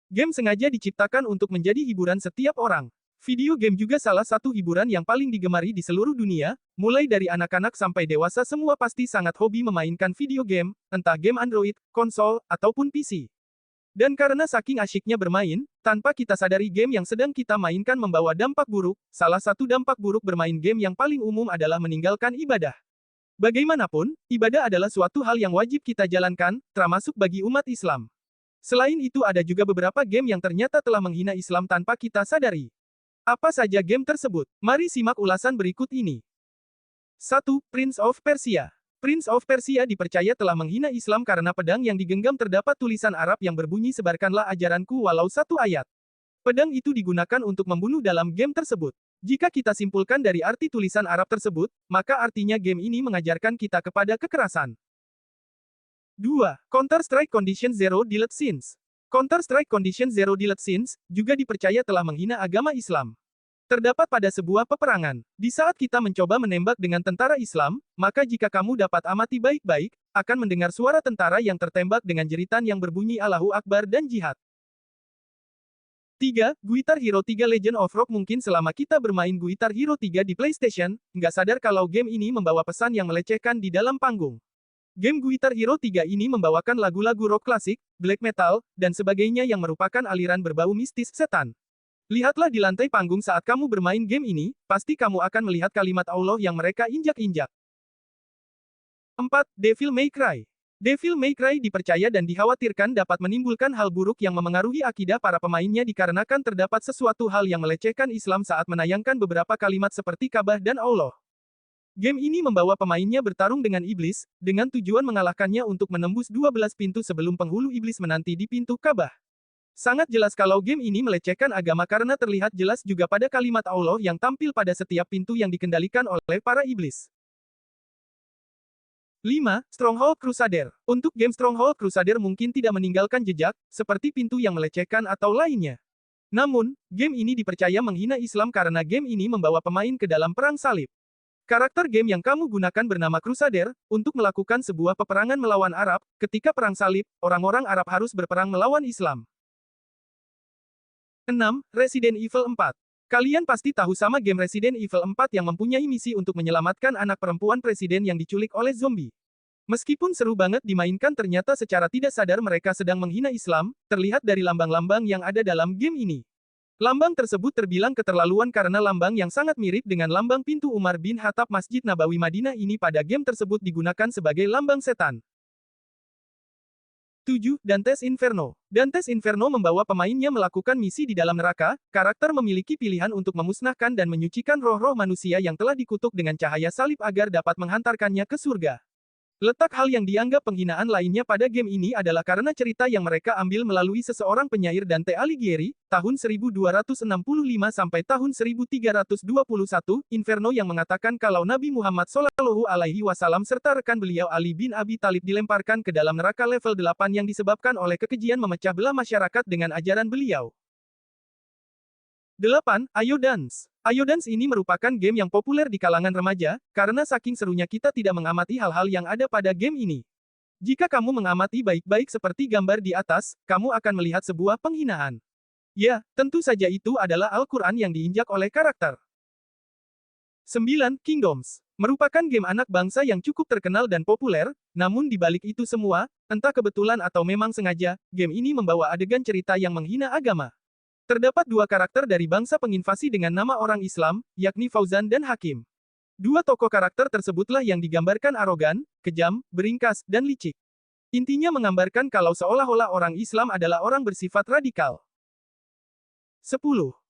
Game sengaja diciptakan untuk menjadi hiburan setiap orang. Video game juga salah satu hiburan yang paling digemari di seluruh dunia, mulai dari anak-anak sampai dewasa semua pasti sangat hobi memainkan video game, entah game Android, konsol, ataupun PC. Dan karena saking asyiknya bermain, tanpa kita sadari game yang sedang kita mainkan membawa dampak buruk, salah satu dampak buruk bermain game yang paling umum adalah meninggalkan ibadah. Bagaimanapun, ibadah adalah suatu hal yang wajib kita jalankan, termasuk bagi umat Islam. Selain itu ada juga beberapa game yang ternyata telah menghina Islam tanpa kita sadari. Apa saja game tersebut? Mari simak ulasan berikut ini. 1. Prince of Persia. Prince of Persia dipercaya telah menghina Islam karena pedang yang digenggam terdapat tulisan Arab yang berbunyi sebarkanlah ajaranku walau satu ayat. Pedang itu digunakan untuk membunuh dalam game tersebut. Jika kita simpulkan dari arti tulisan Arab tersebut, maka artinya game ini mengajarkan kita kepada kekerasan. 2. Counter-Strike Condition Zero Deleted Sins. Counter-Strike Condition Zero Deleted Sins juga dipercaya telah menghina agama Islam. Terdapat pada sebuah peperangan. Di saat kita mencoba menembak dengan tentara Islam, maka jika kamu dapat amati baik-baik, akan mendengar suara tentara yang tertembak dengan jeritan yang berbunyi Allahu Akbar dan jihad. 3. Guitar Hero 3 Legend of Rock. Mungkin selama kita bermain Guitar Hero 3 di PlayStation, nggak sadar kalau game ini membawa pesan yang melecehkan di dalam panggung. Game Guitar Hero 3 ini membawakan lagu-lagu rock klasik, black metal, dan sebagainya yang merupakan aliran berbau mistis setan. Lihatlah di lantai panggung saat kamu bermain game ini, pasti kamu akan melihat kalimat Allah yang mereka injak-injak. 4. Devil May Cry. Devil May Cry dipercaya dan dikhawatirkan dapat menimbulkan hal buruk yang memengaruhi akidah para pemainnya dikarenakan terdapat sesuatu hal yang melecehkan Islam saat menayangkan beberapa kalimat seperti Ka'bah dan Allah. Game ini membawa pemainnya bertarung dengan iblis, dengan tujuan mengalahkannya untuk menembus 12 pintu sebelum penghulu iblis menanti di pintu Ka'bah. Sangat jelas kalau game ini melecehkan agama karena terlihat jelas juga pada kalimat Allah yang tampil pada setiap pintu yang dikendalikan oleh para iblis. 5. Stronghold Crusader. Untuk game Stronghold Crusader mungkin tidak meninggalkan jejak, seperti pintu yang melecehkan atau lainnya. Namun, game ini dipercaya menghina Islam karena game ini membawa pemain ke dalam perang salib. Karakter game yang kamu gunakan bernama Crusader, untuk melakukan sebuah peperangan melawan Arab. Ketika perang salib, orang-orang Arab harus berperang melawan Islam. 6. Resident Evil 4. Kalian pasti tahu sama game Resident Evil 4 yang mempunyai misi untuk menyelamatkan anak perempuan presiden yang diculik oleh zombie. Meskipun seru banget dimainkan ternyata secara tidak sadar mereka sedang menghina Islam, terlihat dari lambang-lambang yang ada dalam game ini. Lambang tersebut terbilang keterlaluan karena lambang yang sangat mirip dengan lambang pintu Umar bin Khattab Masjid Nabawi Madinah ini pada game tersebut digunakan sebagai lambang setan. 7. Dante's Inferno. Dante's Inferno membawa pemainnya melakukan misi di dalam neraka. Karakter memiliki pilihan untuk memusnahkan dan menyucikan roh-roh manusia yang telah dikutuk dengan cahaya salib agar dapat menghantarkannya ke surga. Letak hal yang dianggap penghinaan lainnya pada game ini adalah karena cerita yang mereka ambil melalui seseorang penyair Dante Alighieri, tahun 1265 sampai tahun 1321, Inferno yang mengatakan kalau Nabi Muhammad SAW serta rekan beliau Ali bin Abi Thalib dilemparkan ke dalam neraka level 8 yang disebabkan oleh kekejian memecah belah masyarakat dengan ajaran beliau. 8. Ayo Dance. Ayo Dance ini merupakan game yang populer di kalangan remaja, karena saking serunya kita tidak mengamati hal-hal yang ada pada game ini. Jika kamu mengamati baik-baik seperti gambar di atas, kamu akan melihat sebuah penghinaan. Ya, tentu saja itu adalah Al-Quran yang diinjak oleh karakter. 9. Kingdoms. Merupakan game anak bangsa yang cukup terkenal dan populer, namun di balik itu semua, entah kebetulan atau memang sengaja, game ini membawa adegan cerita yang menghina agama. Terdapat dua karakter dari bangsa penginvasi dengan nama orang Islam, yakni Fauzan dan Hakim. Dua tokoh karakter tersebutlah yang digambarkan arogan, kejam, beringkas, dan licik. Intinya menggambarkan kalau seolah-olah orang Islam adalah orang bersifat radikal. 10.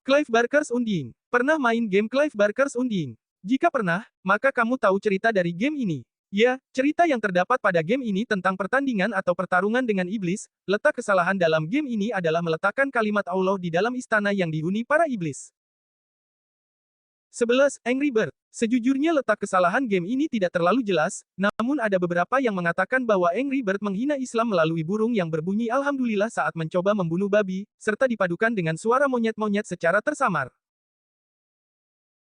Clive Barker's Undying. Pernah main game Clive Barker's Undying? Jika pernah, maka kamu tahu cerita dari game ini. Ya, cerita yang terdapat pada game ini tentang pertandingan atau pertarungan dengan iblis. Letak kesalahan dalam game ini adalah meletakkan kalimat Allah di dalam istana yang dihuni para iblis. 11. Angry Bird. Sejujurnya letak kesalahan game ini tidak terlalu jelas, namun ada beberapa yang mengatakan bahwa Angry Bird menghina Islam melalui burung yang berbunyi Alhamdulillah saat mencoba membunuh babi, serta dipadukan dengan suara monyet-monyet secara tersamar.